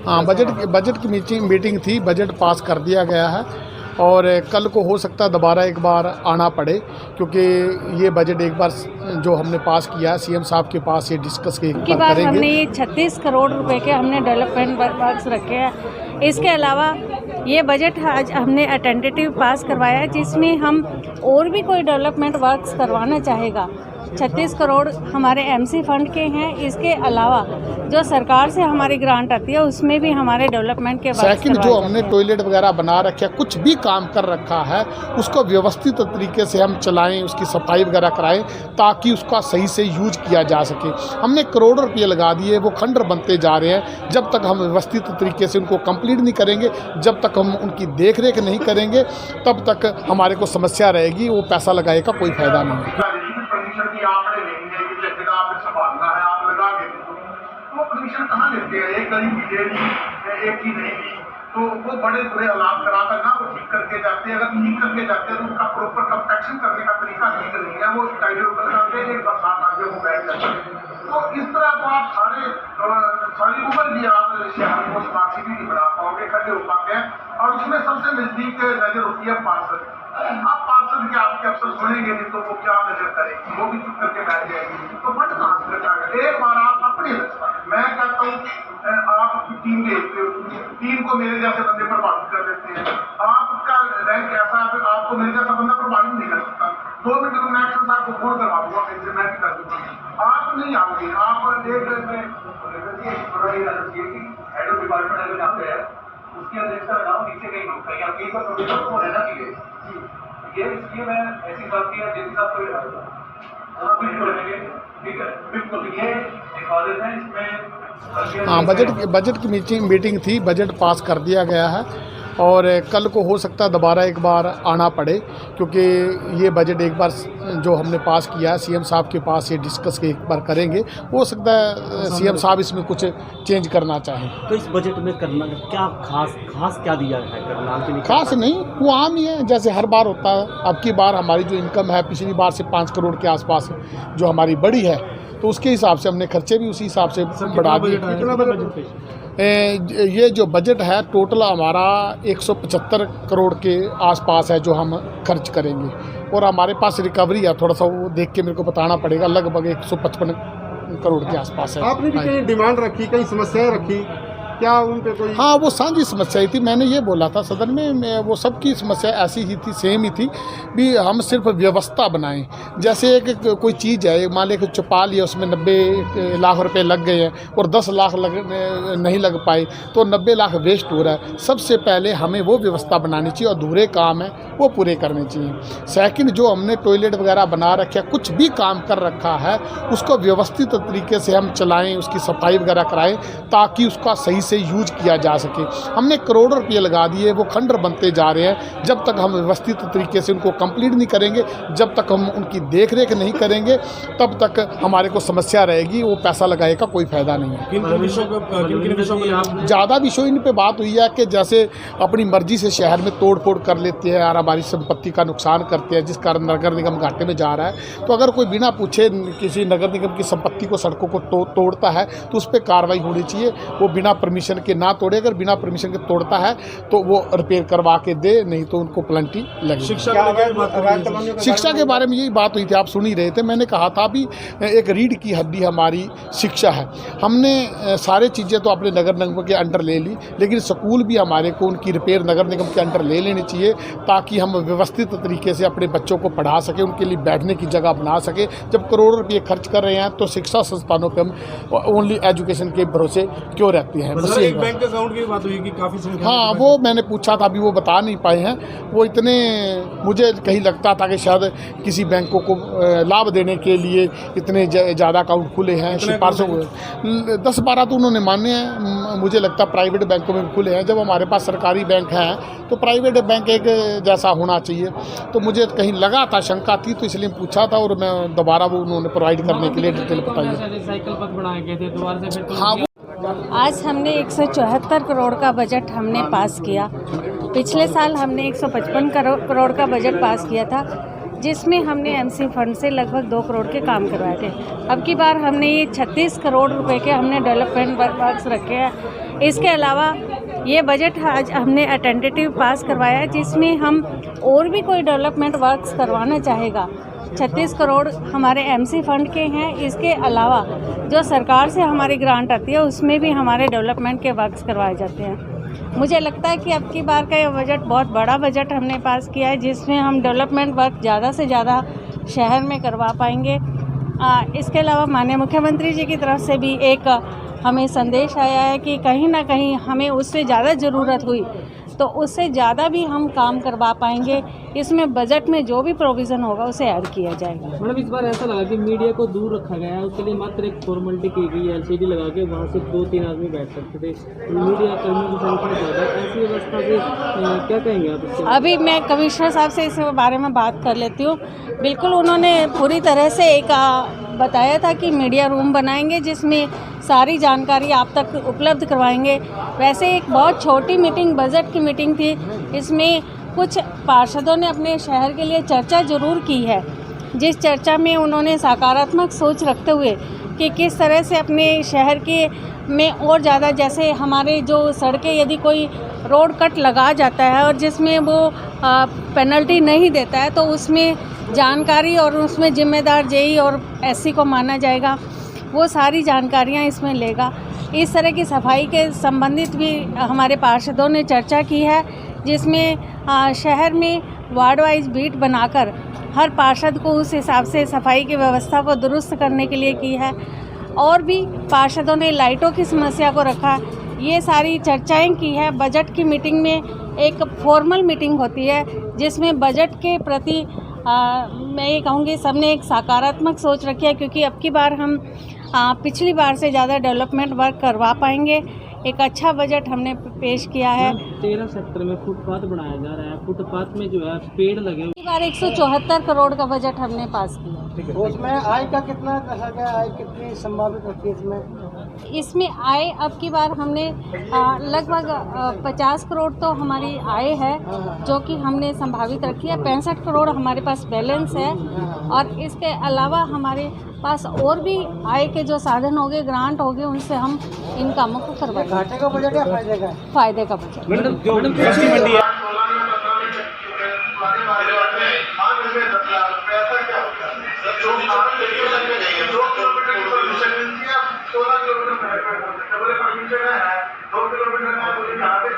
हाँ, बजट की मीटिंग थी, बजट पास कर दिया गया है और कल को हो सकता है दोबारा एक बार आना पड़े, क्योंकि ये बजट एक बार जो हमने पास किया है सीएम साहब के पास ये डिस्कस के की बार हमने ये 36 करोड़ रुपए के हमने डेवलपमेंट वर्क्स रखे हैं। इसके अलावा ये बजट आज हमने अटेंडेटिव पास करवाया है, जिसमें हम और भी कोई डेवलपमेंट वर्क्स करवाना चाहेगा। 36 करोड़ हमारे एमसी फंड के हैं। इसके अलावा जो सरकार से हमारी ग्रांट आती है उसमें भी हमारे डेवलपमेंट के वर्क्स सेकंड जो हमने टॉयलेट वगैरह बना रखे है, कुछ भी काम कर रखा है उसको व्यवस्थित तरीके से हम चलाएं, उसकी सफाई वगैरह कराएं ताकि उसका सही से यूज किया जा सके। हमने करोड़ों रुपये लगा दिए, वो खंडर बनते जा रहे हैं। जब तक हम व्यवस्थित तरीके से उनको कंप्लीट नहीं करेंगे, जब तक हम उनकी देख रेख नहीं करेंगे, तब तक हमारे को समस्या रहेगी। वो पैसा लगाए का कोई फायदा नहीं है। आंकड़े नहीं है कि जगह आपने संभालना है, आप लगा के तो परमिशन कहाँ लेते हैं? एक गली की देरी, एक की नहीं दी, तो वो बड़े बुरे हालात कराकर ना वो ठीक करके जाते हैं। अगर ठीक करके जाते हैं तो उनका प्रॉपर कंपैक्शन करने का तरीका ठीक नहीं है। वो टाइट ऊपर करते हैं, एक बरसात आगे वो बैठ जाते हैं। तो इस तरह तो आप सारी उम्र भी आप शहर को स्मार्ट सिटी नहीं बना पाओगे, खड़े हो पाते हैं। और उसमें सबसे नजदीक नजर होती है पार्षद। आप पार्षद के आपके अफसर सुनेंगे नहीं तो वो क्या नजर करेगी, वो भी चुप करके बैठ जाएगी। तो फंड कहाँ से रखा? एक बार आप अपने मैं कहता हूँ आप टीम भेजते हो, टीम को मेरे जैसे बंदे प्रभावित कर देते हैं। आपका रैंक ऐसा है, आपको मेरे जैसा बंदा प्रभावित नहीं कर सकता। 2 मिनट में एक्शन साहब को फोन करवा दूंगा, मेरे मैं भी कर दूंगा। आप नहीं आओगे, आप एक हेड ऑफ डिपार्टमेंट अगर नाम है उसकी अध्यक्षता में नाम नीचे कहीं होता है या कहीं पर प्रोफेसर को रहना चाहिए। ये इसलिए मैं ऐसी बात की जैसे साहब को डालूंगा, ठीक है? बिल्कुल ये हिफाजत है इसमें। हाँ, बजट की मीटिंग थी, बजट पास कर दिया गया है और कल को हो सकता है दोबारा एक बार आना पड़े, क्योंकि ये बजट एक बार जो हमने पास किया है सीएम साहब के पास ये डिस्कस के एक बार करेंगे। हो सकता है सीएम साहब इसमें कुछ चेंज करना चाहें। तो इस बजट में करना क्या खास क्या दिया है? करना के लिए खास नहीं, वो आम ही है जैसे हर बार होता है। अब की बार हमारी जो इनकम है पिछली बार से 5 करोड़ के आसपास जो हमारी बढ़ी है, तो उसके हिसाब से हमने खर्चे भी उसी हिसाब से बढ़ा दिए। ये जो बजट है टोटल हमारा 175 करोड़ के आसपास है जो हम खर्च करेंगे, और हमारे पास रिकवरी है, थोड़ा सा वो देख के मेरे को बताना पड़ेगा, लगभग 155 करोड़ के आसपास है। आपने भी कहीं डिमांड रखी, कई समस्याएं रखी, क्या उन पे कोई? हाँ, वो साझी समस्या ही थी। मैंने ये बोला था सदन में, वो सबकी समस्या ऐसी ही थी, सेम ही थी भी हम सिर्फ व्यवस्था बनाएं। जैसे एक कोई चीज़ है, मान लें कि छुपा लिया, उसमें 90 लाख रुपए लग गए हैं और 10 लाख नहीं लग पाए, तो 90 लाख वेस्ट हो रहा है। सबसे पहले हमें वो व्यवस्था बनानी चाहिए, अधूरे काम है वो पूरे करने चाहिए। सेकंड, जो हमने टॉयलेट वगैरह बना रखे, कुछ भी काम कर रखा है उसको व्यवस्थित तरीके से हम चलाएँ, उसकी सफाई वगैरह कराएँ ताकि उसका सही से यूज किया जा सके। हमने करोड़ों रुपये लगा दिए, वो खंडर बनते जा रहे हैं। जब तक हम व्यवस्थित तरीके से उनको कंप्लीट नहीं करेंगे, जब तक हम उनकी देख रेख नहीं करेंगे, तब तक हमारे को समस्या रहेगी। वो पैसा लगाए का कोई फायदा नहीं है। ज़्यादा विषयों इन पे बात हुई है कि जैसे अपनी मर्जी से शहर में तोड़ फोड़ कर लेते हैं और हमारी संपत्ति का नुकसान करते हैं, जिस कारण नगर निगम घाटे में जा रहा है। तो अगर कोई बिना पूछे किसी नगर निगम की संपत्ति को, सड़कों को तोड़ता है तो उस पर कार्रवाई होनी चाहिए। वो बिना परमिशन के ना तोड़े, अगर बिना परमिशन के तोड़ता है तो वो रिपेयर करवा के दे, नहीं तो उनको पेनल्टी लगेगी। शिक्षा के बारे में यही बात हुई थी, आप सुन ही रहे थे। मैंने कहा था भी एक रीढ़ की हड्डी हमारी शिक्षा है। हमने सारे चीज़ें तो अपने नगर निगम के अंडर ले ली, लेकिन स्कूल भी हमारे को उनकी रिपेयर नगर निगम के अंडर ले लेनी चाहिए ताकि हम व्यवस्थित तरीके से अपने बच्चों को पढ़ा सकें, उनके लिए बैठने की जगह बना सके। जब करोड़ों रुपये खर्च कर रहे हैं तो शिक्षा संस्थानों पर हम ओनली एजुकेशन के भरोसे क्यों रहते हैं? बस एक बैंक अकाउंट की बात हुई कि काफ़ी संख्या। हाँ, वो मैंने पूछा था, अभी वो बता नहीं पाए हैं। वो इतने, मुझे कहीं लगता था कि शायद किसी बैंकों को लाभ देने के लिए इतने ज़्यादा अकाउंट खुले हैं सिफारिशों को। 10-12 तो उन्होंने माने हैं। मुझे लगता है प्राइवेट बैंकों में भी खुले हैं। जब हमारे पास सरकारी बैंक हैं तो प्राइवेट बैंक एक जैसा होना चाहिए। तो मुझे कहीं लगा था, शंका थी, तो इसलिए पूछा था और मैं दोबारा वो उन्होंने प्रोवाइड करने के लिए डिटेल बताई। हाँ, आज हमने 174 करोड़ का बजट हमने पास किया। पिछले साल हमने 155 करोड़ का बजट पास किया था, जिसमें हमने एमसी फंड से लगभग 2 करोड़ के काम करवाए थे। अब की बार हमने ये 36 करोड़ रुपए के हमने डेवलपमेंट वर्क्स रखे हैं। इसके अलावा ये बजट आज हमने अटेंडेटिव पास करवाया है, जिसमें हम और भी कोई डेवलपमेंट वर्क्स करवाना चाहेगा। 36 करोड़ हमारे एमसी फंड के हैं। इसके अलावा जो सरकार से हमारी ग्रांट आती है उसमें भी हमारे डेवलपमेंट के वर्क्स करवाए जाते हैं। मुझे लगता है कि अब की बार का ये बजट बहुत बड़ा बजट हमने पास किया है, जिसमें हम डेवलपमेंट वर्क ज़्यादा से ज़्यादा शहर में करवा पाएंगे। इसके अलावा माननीय मुख्यमंत्री जी की तरफ से भी एक हमें संदेश आया है कि कहीं ना कहीं हमें उससे ज़्यादा ज़रूरत हुई तो उससे ज़्यादा भी हम काम करवा पाएंगे। इसमें बजट में जो भी प्रोविज़न होगा उसे ऐड किया जाएगा। मैडम, इस बार ऐसा लगा कि मीडिया को दूर रखा गया है, उसके लिए मात्र एक फॉर्मेलिटी की गई है, LCD लगा के वहाँ से 2-3 आदमी बैठ सकते थे। मीडिया कर्मियों की संख्या ज़्यादा है, ऐसी व्यवस्था से क्या कहेंगे आप इसके? अभी मैं कमिश्नर साहब से इस बारे में बात कर लेती हूँ। बिल्कुल, उन्होंने पूरी तरह से एक बताया था कि मीडिया रूम बनाएंगे जिसमें सारी जानकारी आप तक उपलब्ध करवाएंगे। वैसे एक बहुत छोटी मीटिंग, बजट की मीटिंग थी, इसमें कुछ पार्षदों ने अपने शहर के लिए चर्चा ज़रूर की है, जिस चर्चा में उन्होंने सकारात्मक सोच रखते हुए कि किस तरह से अपने शहर के में और ज़्यादा, जैसे हमारे जो सड़कें यदि कोई रोड कट लगा जाता है और जिसमें वो पेनल्टी नहीं देता है तो उसमें जानकारी और उसमें जिम्मेदार जेई और एससी को माना जाएगा। वो सारी जानकारियाँ इसमें लेगा। इस तरह की सफाई के संबंधित भी हमारे पार्षदों ने चर्चा की है, जिसमें शहर में वार्ड वाइज बीट बनाकर हर पार्षद को उस हिसाब से सफाई की व्यवस्था को दुरुस्त करने के लिए की है। और भी पार्षदों ने लाइटों की समस्या को रखा। ये सारी चर्चाएं की है। बजट की मीटिंग में एक फॉर्मल मीटिंग होती है जिसमें बजट के प्रति मैं ये कहूँगी सबने एक सकारात्मक सोच रखी है, क्योंकि अब की बार हम पिछली बार से ज़्यादा डेवलपमेंट वर्क करवा पाएंगे। एक अच्छा बजट हमने पेश किया है। 13 सेक्टर में फुटपाथ बनाया जा रहा है, फुटपाथ में जो है पेड़ लगे हुए। इस बार 174 करोड़ का बजट हमने पास किया। उसमें आय का कितना रखा गया, आय कितनी संभावित रखी है इसमें आय अब की बार हमने लगभग 50 करोड़ तो हमारी आय है जो कि हमने संभावित रखी है। 65 करोड़ हमारे पास बैलेंस है और इसके अलावा हमारे पास और भी आय के जो साधन होंगे, ग्रांट होंगे, उनसे हम इन कामों को करवाएंगे। घाटे का बजट या फायदे का? फायदे का बजट। मैडम, जो सब्जी मंडी है किलोमीटर है, 2 किलोमीटर है, तो यहाँ पे